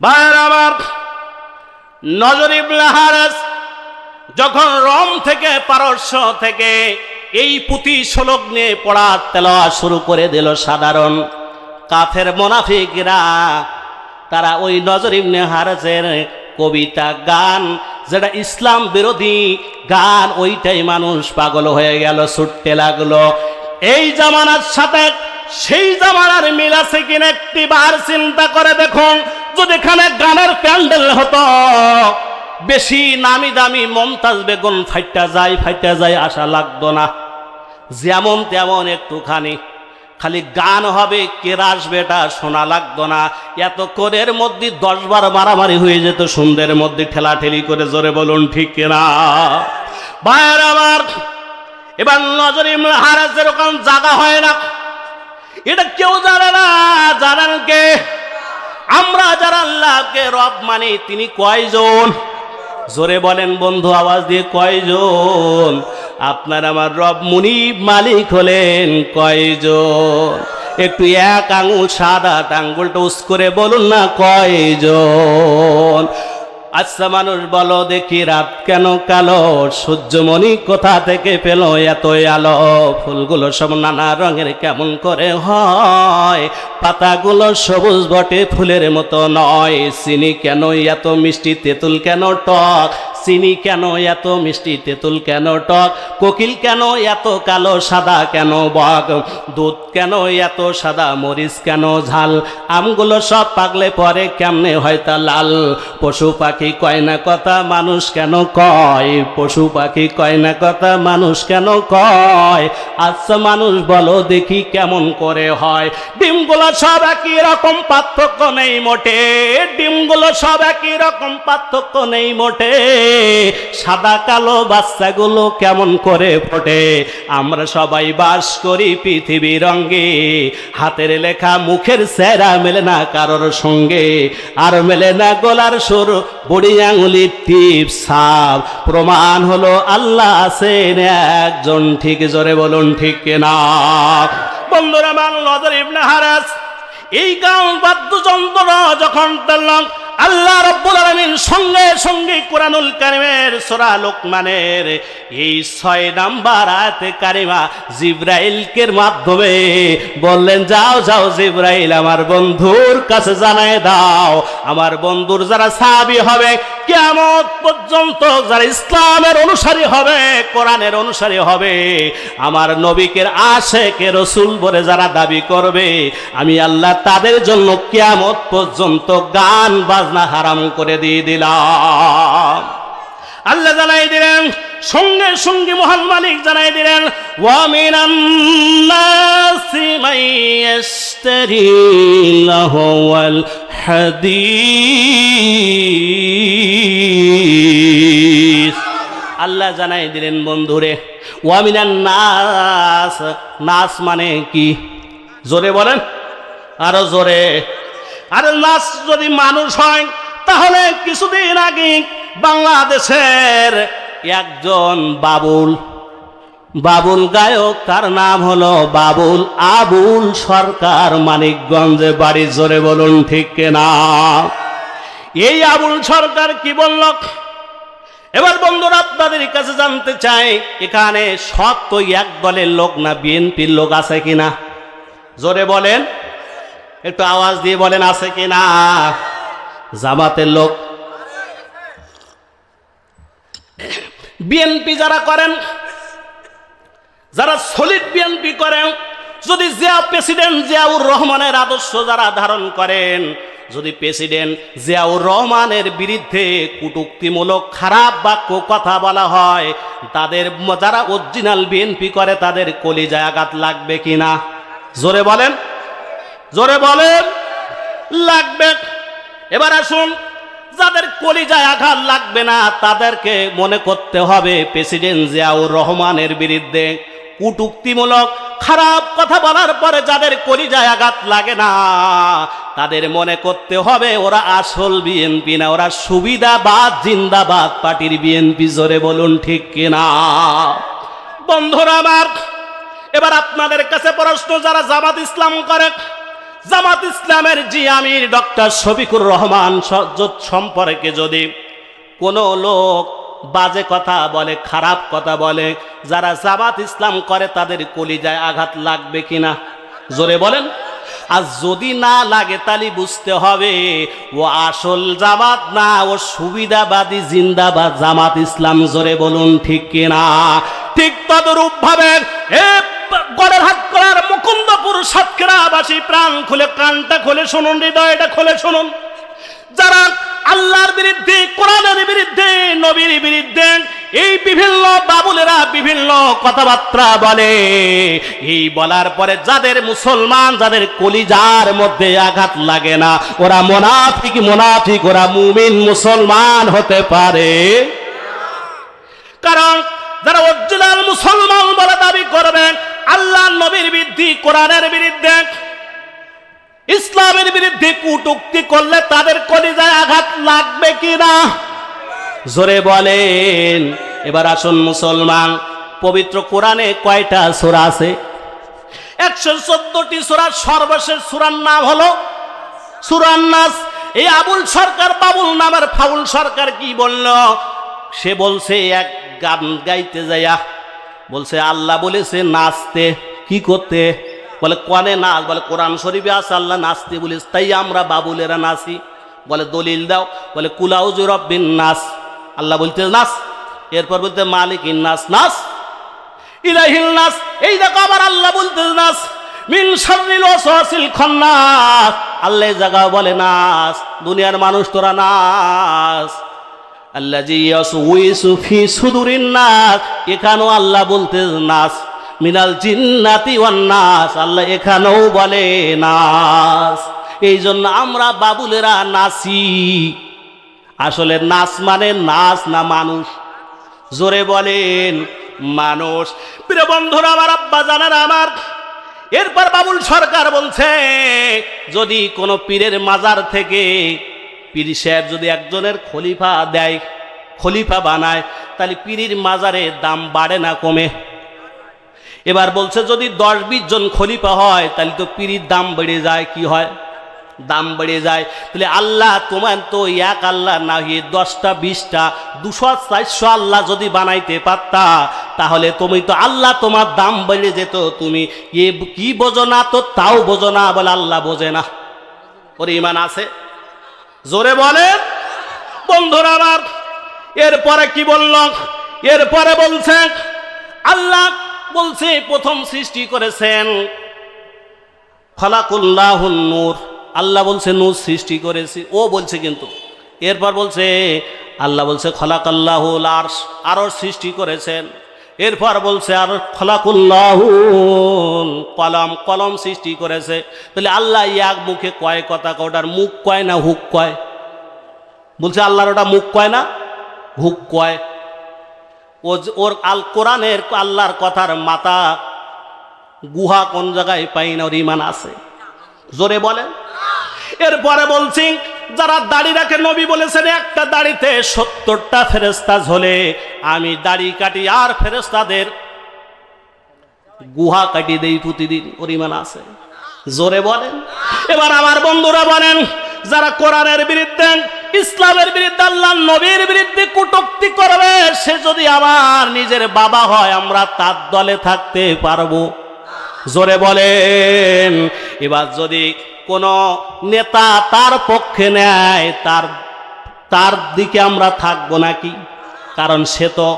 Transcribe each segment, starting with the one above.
ভাইয়ের আমার, নজর ইবনে হারেস যখন রোম থেকে, পারস্য থেকে এই পুঁথি শ্লোক নিয়ে পড়া তেলাওয়াত শুরু করে দিল, সাধারণ কাফের মুনাফিকরা তারা ওই নজর ইবনে হারেসের কবিতা, গান, যেটা ইসলাম বিরোধী গান, ওইটাই মানুষ পাগল হয়ে গেল, ছুটতে লাগলো। এই জামানার সাথে সেই জামানার মিল আছে কিনা একটিবার চিন্তা করে দেখুন। যদি এখানে গানের প্যান্ডেল হতো, বেশি নামি দামি মমতাজ বেগম ফাইটা যায় আশা লাগতো না। যেমন তেমন একটুখানি খালি গান হবে, কেরা আসবে এটা শোনা লাগতো না। এত কোরের মধ্যে 10 বার মারামারি হয়ে যেত, সুন্দরের মধ্যে ঠেলাঠেলি করে, জোরে বলুন ঠিক কিনা। ভাইয়ের আমার, এবার নজর ইবনে হারেস যেরকম জাগা হয় না, এটা কেউ জানে না। জানেন কে? আমরা যারা আল্লাহকে রব মানি, তিনি কয়জন? জোরে বলেন বন্ধু, আওয়াজ দিয়ে, কয়জন? আপনার আমার রব মুনিব মালিক হলেন কয়জন? একটু এক আঙুল, সাদা আঙুলটা উস করে বলুন না, কয়জন? আচ্ছা মানুষ বলো দেখি, রাত কেন কালো, সূর্যমণি কোথা থেকে পেল এত আলো? ফুলগুলো সব নানা রঙের কেমন করে হয়, পাতাগুলো সবুজ বটে ফুলের মতো নয়। চিনি কেন এত মিষ্টি, তেঁতুল কেন টক? চিনি কেন এত মিষ্টি, তেঁতুল কেন টক? কোকিল কেন এত কালো, সাদা কেন বক? দুধ কেন এত সাদা, মরিচ কেন ঝাল? আমগুলো সব পাকলে পরে কেমনে হয় তা লাল? পশু পাখি কয় না কথা, মানুষ কেন কয়? পশু পাখি কয় না কথা, মানুষ কেন কয়? আচ্ছা মানুষ বলো দেখি কেমন করে হয়? ডিমগুলো সব একই রকম, পার্থক্য নেই মোটে। ডিমগুলো সব একই রকম, পার্থক্য নেই মোটে। সাদা কালো বাচ্চাগুলো কেমন করে ফোটে? আমরা সবাই বাস করি পৃথিবীর রঙে, হাতের লেখা মুখের চেহারা মেলে না কারোর সঙ্গে, আর মেলে না গলার সুর, বুড়ি আঙুলির টিপ ছাপ। প্রমাণ হলো আল্লাহ আছেন একজন, ঠিক জোরে বলুন ঠিক কিনা। বন্ধুরা, নজর ইবনে হারেস এই গান বাদ্যযন্ত্র যখন পেলাম, আল্লাহ রাব্বুল আলামিন সঙ্গে সঙ্গে কুরআনুল কারীমের সূরা লোকমানের এই 6 নাম্বার আয়াতে কারিমা জিবরাইলকে মাধ্যমে বললেন, যাও যাও জিবরাইল, আমার বন্ধুর কাছে জানায় দাও, আমার বন্ধুর যারা সাহাবী হবে, কিয়ামত পর্যন্ত যারা ইসলামের অনুসারী হবে, কোরআনের অনুসারী হবে, আমার নবীকে আশেকে রাসূল বলে যারা দাবি করবে, আমি আল্লাহ তাদের জন্য কিয়ামত পর্যন্ত গান বাজনা হারাম করে দিয়ে দিলাম। আল্লাহ জানাই দিলেন, সঙ্গে সঙ্গে মহান মালিক জানাই দিলেন, ওয়া মিনান নাসি মান ইশতারি লাহওয়াল হাদিস। আল্লাহ জানাই দিলেন বন্ধুরে, ওয়া মিনান নাস, নাস মানে কি? জোরে বলেন, আরো জোরে। আর নাস যদি মানুষ হয়, তাহলে কিছুদিন আগে বাংলাদেশের একজন বাবুল গায়ক, তার নাম হলো বাবুল আবুল সরকার, মানিকগঞ্জে বাড়ি। জোরে বলুন ঠিক কিনা। এই আবুল সরকার কি বলল? এবার বন্ধুরা আপনাদের কাছে জানতে চাই, এখানে সব তো এক দলের লোক না, বিএনপির লোক আছে কিনা? জোরে বলেন, একটু আওয়াজ দিয়ে বলেন, আছে কিনা? জামাতের লোক, বিএনপি যারা করেন, যারা সলিড বিএনপি করেন, যদি প্রেসিডেন্ট জিয়াউর রহমানের আদর্শ যারা ধারণ করেন, যদি প্রেসিডেন্ট জিয়াউর রহমানের বিরুদ্ধে কটূক্তিমূলক খারাপ বাক্য কথা বলা হয়, তাদের যারা অরিজিনাল বিএনপি করে তাদের কলিজায় আঘাত লাগবে কিনা? জোরে বলেন, জোরে বলেন, লাগবে। এবার আসুন, যাদের কলিজায় আঘাত লাগবে না, তাদেরকে মনে করতে হবে প্রেসিডেন্ট জিয়াউর রহমানের বিরুদ্ধে কটূক্তিমূলক খারাপ কথা বলার পরে যাদের কলিজায় আঘাত লাগে না, তাদের মনে করতে হবে ওরা আসল বিএনপি না, ওরা সুবিধাবাদ জিন্দাবাদ পার্টির বিএনপি। জোরে বলুন ঠিক কিনা। বন্ধুরা আমার, এবার আপনাদের কাছে প্রশ্ন, যারা জামাত ইসলাম করে, জামাত ইসলামের জি আমির ডক্টর শফিকুর রহমান সম্পর্কে যদি কোনো লোক বাজে কথা বলে, খারাপ কথা বলে, যারা জামাত ইসলাম করে তাদের কলিজায় আঘাত লাগবে কিনা? জোরে বলেন। আর যদি না লাগে তাহলে বুঝতে হবে ও আসল জামাত না, ও সুবিধাবাদী জিন্দাবাদ জামাত ইসলাম। জোরে বলুন ঠিক কিনা? ঠিক তদরূপ ভাবে গড়ের হাত করার মুকুন্দপুর সাতক্ষীরাবাসী প্রাণ খুলে, কানটা খুলে শুনুন, হৃদয়টা খুলে শুনুন। যারা আল্লাহর বিরুদ্ধে, কোরআনের বিরুদ্ধে, নবীর বিরুদ্ধে এই বিভিন্ন বাবুলেরা বিভিন্ন কথাবার্তা বলে, এই বলার পরে যাদের মুসলমান, যাদের কলিজার মধ্যে আঘাত লাগে না, ওরা মুনাফিক, ওরা মুমিন মুসলমান হতে পারে। কারণ যারা অরিজিনাল মুসলমান বলে দাবি করবেন, আল্লাহ নবীর বিরুদ্ধে, কোরআনের বিরুদ্ধে, ইসলামের বিরুদ্ধে কটূক্তি করলে তাদের কলিজায় আঘাত লাগবে কিনা? জোরে বলেন। এবার আসুন মুসলমান, পবিত্র কোরআনে কয়টা সূরা আছে? 114টি সূরা। সর্বশেষ সূরার নাম হলো সূরা নাস। এই আবুল সরকার, বাবুল নামের ফাউল সরকার কি বলল? সে বলছে এক গান গাইতে যাইয়া বলছে আল্লাহ বলেছে নাচতে। কি করতে? বলে কনে নাচ? বলে কোরআন শরীফে আছে আল্লাহ নাচতে বলিস, তাই আমরা বাবুলেরা নাচি। বলে দলিল দাও। বলে কুলাউযু রাব্বিন নাস, আল্লাহ বলতে নাচ। এরপর বলতে মালিকিন নাস, নাচ। ইলাহিল নাস, এই দেখো আবার আল্লাহ বলতে নাচ। মিন শাররিল ওয়াসওয়াসিল খান্নাস, আল্লাহ এই জায়গা বলে নাচ। দুনিয়ার মানুষ তোরা নাচ। আল্লাযী ইয়াসউইসু ফি সুদুরিন নাস, এখানেও আল্লাহ বলতে নাচ। মিনাল জিন্নাতি ওয়ান নাস, আল্লাহ এখানেও বলে নাচ। এই জন্য আমরা বাবুলেরা নাচি। আসলে নাচ মানে নাচ না মানুষ? জোরে বলেন মানুষ। প্রিয় বন্ধুরা আমার, আব্বা জানেন আমার, এরপর বাবুল সরকার বলছে যদি কোনো পীরের মাজার থেকে পীর সাহেব যদি একজনের খলিফা দেয়, খলিফা বানায়, তাহলে পীরের মাজারে দাম বাড়ে না কমে? এবার বলছে যদি 10-20 জন খলিফা হয় তাহলে তো পীরের দাম বেড়ে যায়। কি হয়? দাম বেড়ে যায়। তাহলে আল্লাহ তোমার তো এক আল্লাহ না হয়ে 10টা 20টা 200-400 আল্লাহ যদি বানাইতে পারতা, তাহলে তুমি তো আল্লাহ, তোমার দাম বেড়ে যেত। তুমি এ কি বোঝো না? তো তাও বোঝো না। বলে আল্লাহ বোঝে না। ওর ঈমান আছে? জোরে বলেন বন্ধুরা আমার। এরপরে কি বলল? এরপরে বলছে আল্লাহ বলছে প্রথম সৃষ্টি করেছেন খালাকুল্লাহুন নূর, আল্লাহ বলছে নূর সৃষ্টি করেছি, ও বলছে কিন্তু। এরপর বলছে আল্লাহ বলছে খালাকাল্লাহুল আরশ, আরশ সৃষ্টি করেছেন। এরপর বলছে আর খালাকুল্লাহুল কলম, কলম সৃষ্টি করেছে। তাহলে আল্লাহ এক মুখে কয় কথা? ওটার মুখ কয় না হুক কয়? বলছে আল্লাহর ওটা মুখ কয় না হুক কয়। ওর আল কোরআনের আল্লাহর কথার মাথা গুহা কোন জায়গায় পাই না? ওর ঈমান আছে? জোরে বলেন। এরপরে বলছি যারা দাড়ি রাখে, নবী বলেছেন একটা দাড়িতে 70টা ফেরেশতা ঝোলে, আমি দাড়ি কাটি আর ফেরেশতাদের গুহা কাটি দেই প্রতিদিন। ওর ঈমান আছে? জোরে বলেন। এবার আমার বন্ধুরা বলেন, যারা কোরআনের বিরুদ্ধে, ইসলামের বিরুদ্ধে, আল্লাহ নবীর বিরুদ্ধে কটূক্তি করবে, সে যদি আমার নিজের বাবা হয়, আমরা তার দলে থাকতে পারবো? জোরে বলেন। এবার যদি কোন নেতা তার পক্ষে নেয়, তার দিকে আমরা থাকবো নাকি? কারণ সে তো,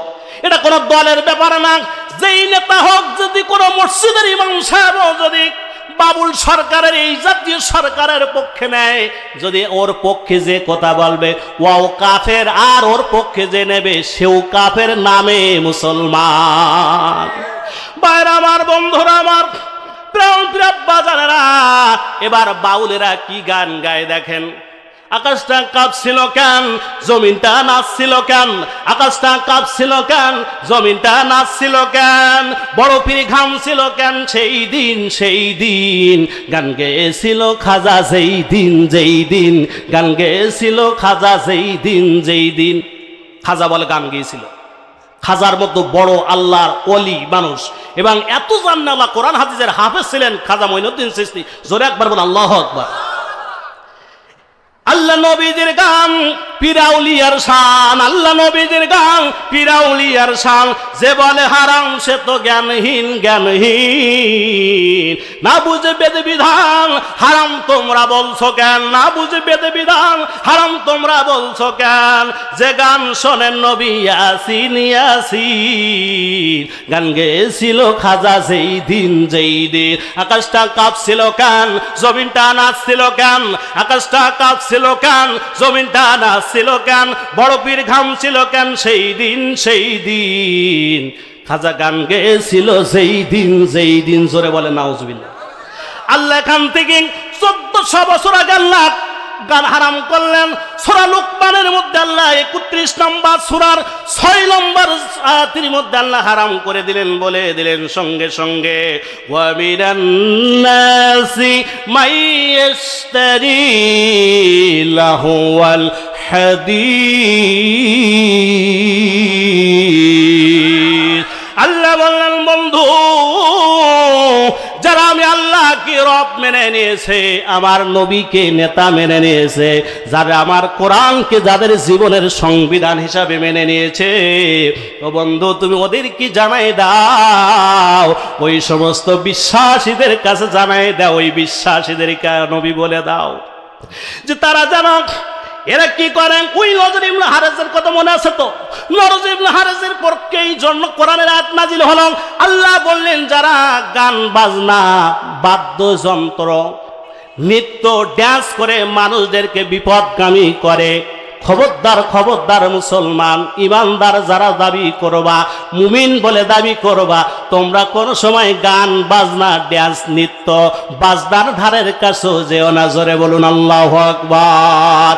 এটা কোনো দলের ব্যাপার না। যেই নেতা হোক, যদি কোনো মসজিদের ইমাম সাহেব যদি বাবুল সরকারের, এই জাতীয় সরকারের পক্ষে নেয়, যদি ওর পক্ষে যে কথা বলবে ওয়াও কাফের, আর ওর পক্ষে যে নেবে সেও কাফের, নামে মুসলমান। বাইরে আমার বন্ধুরা আমার, প্রাণ প্রিয় বাজারেরা, এবার বাউলেরা কি গান গায় দেখেন। আকাশটা কাঁপছিল কেন, জমিনটা নাচছিল কেন? আকাশটা কাঁপছিল কেন, জমিনটা নাচছিল কেন? বড় পীর ঘামছিল কেন? সেই দিন, সেই দিন গান গেয়েছিল খাজা, যেই দিন, যেই দিন গান গেয়েছিল খাজা, যেই দিন, যেই দিন। খাজা বলে গান গেয়েছিল। খাজার মতো বড় আল্লাহর ওলি মানুষ এবং এত জান্নাল্লাহ কোরআন হাদিসের হাফেজ ছিলেন খাজা মঈনুদ্দিন চিশতি। জোরে একবার বলুন আল্লাহু আকবার। আল্লাহ নবীদের গান পিরাউলিয়ার শান, আল্লাহ নবীদের গান পিরাউলিয়ার শান। যে বলে হারাম সে তো জ্ঞানহীন, জ্ঞানহীন। না বুঝে বেদ বিধান হারাম তোমরা বলছো কেন, না বুঝে বেদ বিধান হারাম তোমরা বলছো কেন। যে গান শোনেন নবী ইয়াসিন ইয়াসিন, গান গেয়েছিল খাজা যেই দিন যেই দিন। আকাশটা কাঁপছিল কেন, জমিনটা নাচছিল কেন, আকাশটা কাঁপছিল কেন, জমিনটা নাচছিল কেন, বড় পীর ঘামছিল কেন সেই দিন সেই দিন। খাজা গান গেয়েছিল সেই দিন যেই দিন। জোরে বলে নাউজুবিল্লাহ। আল্লাহ এখান থেকে 1400 বছর আগে আল্লাহ গান হারাম করলেন। সূরা লুকমানের মধ্যে আল্লাহ 31 নম্বর সূরার 6 নম্বর আয়াতের মধ্যে আল্লাহ হারাম করে দিলেন, বলে দিলেন সঙ্গে সঙ্গে ওয়া মিনান নাসি মাইয়াশতারি লাহুল হাদিস। আল্লাহ বললেন বন্ধু, যারা আমি আল্লাহকে রব মেনে নিয়েছে, আমার নবীকে নেতা মেনে নিয়েছে, যারা আমার কোরআনকে যাদের জীবনের সংবিধান হিসাবে মেনে নিয়েছে, ও বন্ধু তুমি ওদেরকে জানাই দাও, ওই সমস্ত বিশ্বাসীদের কাছে জানাই দাও, ওই বিশ্বাসীদেরকে নবী বলে দাও যে তারা জানো এরা কি করেন। ওই নজর ইবনে হারেসের কথা মনে আছে তো? নজর ইবনে হারেসের পক্ষে এই জন্য কোরআনের আয়াত নাজিল হলো। আল্লাহ বললেন যারা গান বাজনা বাদ্যযন্ত্র নৃত্য ড্যান্স করে মানুষদেরকে বিপদগামী করে, খবরদার খবরদার মুসলমান ইমানদার যারা দাবি করবা, মুমিন বলে দাবি করবা, তোমরা কোন সময় গান বাজনা ড্যান্স নৃত্য বাজনার ধারের কাছেও যেও না। জোরে বলুন আল্লাহু আকবার।